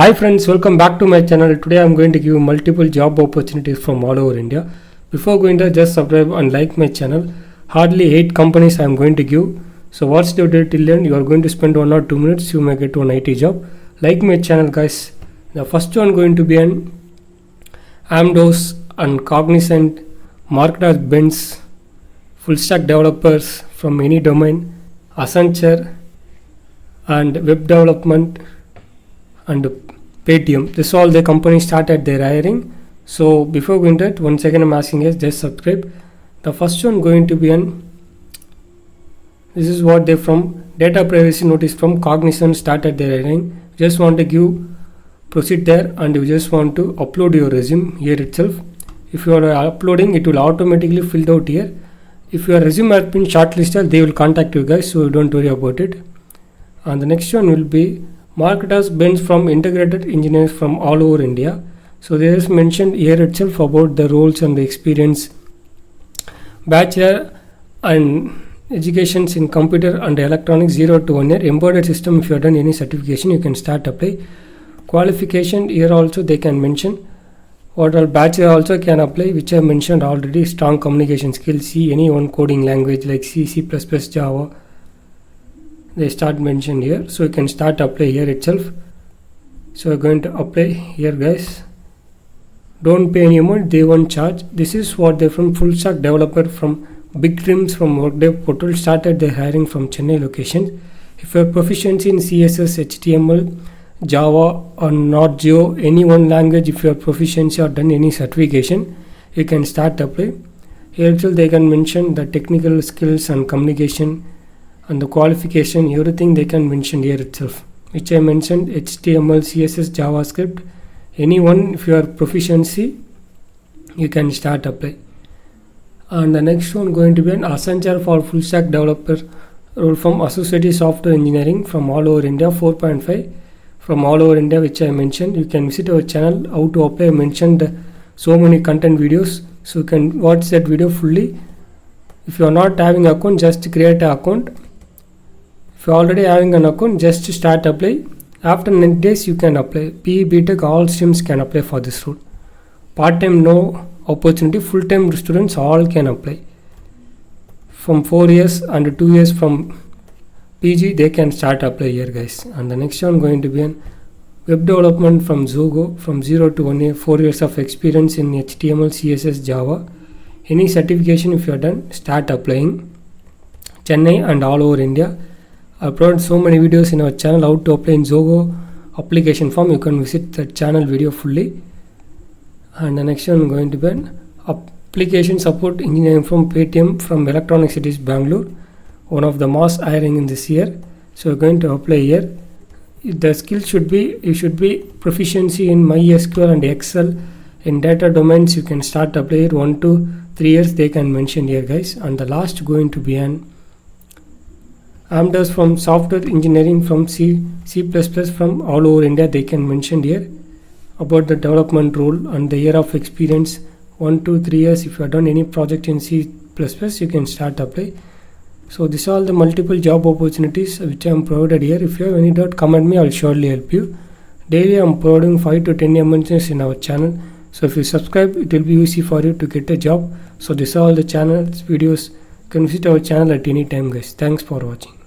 Hi friends, welcome back to my channel. Today I am going to give you multiple job opportunities from all over India. Before going to just subscribe and like my channel. Hardly 8 companies I am going to give. So what's the day till end? You are going to spend 1 or 2 minutes. You may get one IT job. Like my channel guys. The first one going to be an Amdos and Cognizant, Mercedes-Benz, full stack developers from any domain, Accenture and web development and Paytm. This all the companies started their hiring. So before going to it, once again I'm asking you just subscribe. The first one going to be this is what they from data privacy notice from Cognizant started their hiring. Just want to proceed there and you just want to upload your resume here itself. If you are uploading, it will automatically filled out here. If your resume has been shortlisted, they will contact you guys, so don't worry about it. And the next one will be Mercedes-Benz from integrated engineers from all over India. So there is mentioned here itself about the roles and the experience. Bachelor and educations in computer and electronics 0 to 1 year. Embedded system, if you have done any certification, you can start apply. Qualification here also they can mention. What all bachelor also can apply, which I mentioned already. Strong communication skills, C, any one coding language like C, C++, Java. They start mentioned here, so you can start apply here itself. So we're going to apply here guys. Don't pay any amount, they won't charge. This is what they from full stack developer from Big Dreams from Workday portal started their hiring from Chennai location. If you have proficiency in CSS, HTML, Java or Node.js, any one language, if you have proficiency or done any certification, you can start apply. Here till they can mention the technical skills and communication and the qualification, everything they can mention here itself, which I mentioned HTML, CSS, JavaScript, anyone if you are proficiency, you can start apply. And the next one going to be an Accenture for full stack developer role from Associated Software Engineering from all over India, 4.5 from all over India, which I mentioned. You can visit our channel, how to apply. I mentioned so many content videos, so you can watch that video fully. If you are not having an account, just create an account. If you are already having an account, just start apply. After 9 days you can apply. PE, BTech, all streams can apply for this role. Part-time no opportunity, full-time students all can apply. From 4 years and 2 years from PG they can start apply here guys. And the next one going to be an web development from Zoho from 0 to 1 year, 4 years of experience in HTML, CSS, Java. Any certification if you are done, start applying. Chennai and all over India. I uploaded so many videos in our channel how to apply in Zoho application form. You can visit the channel video fully. And the next one going to be an application support engineering from Paytm from Electronic Cities Bangalore, one of the most hiring in this year. So we're going to apply here. The skill should be, you should be proficiency in MySQL and Excel. In data domains you can start apply here. 1 to 3 years they can mention here guys. And the last going to be an Amdos from software engineering from C++ from all over India, they can mention here about the development role and the year of experience, 1 to 3 years. If you have done any project in C++, you can start apply. So these are all the multiple job opportunities which I am provided here. If you have any doubt, comment me, I will surely help you. Daily I am providing 5 to 10 emergencies in our channel. So if you subscribe, it will be easy for you to get a job. So these are all the channels, videos. You can visit our channel at any time guys. Thanks for watching.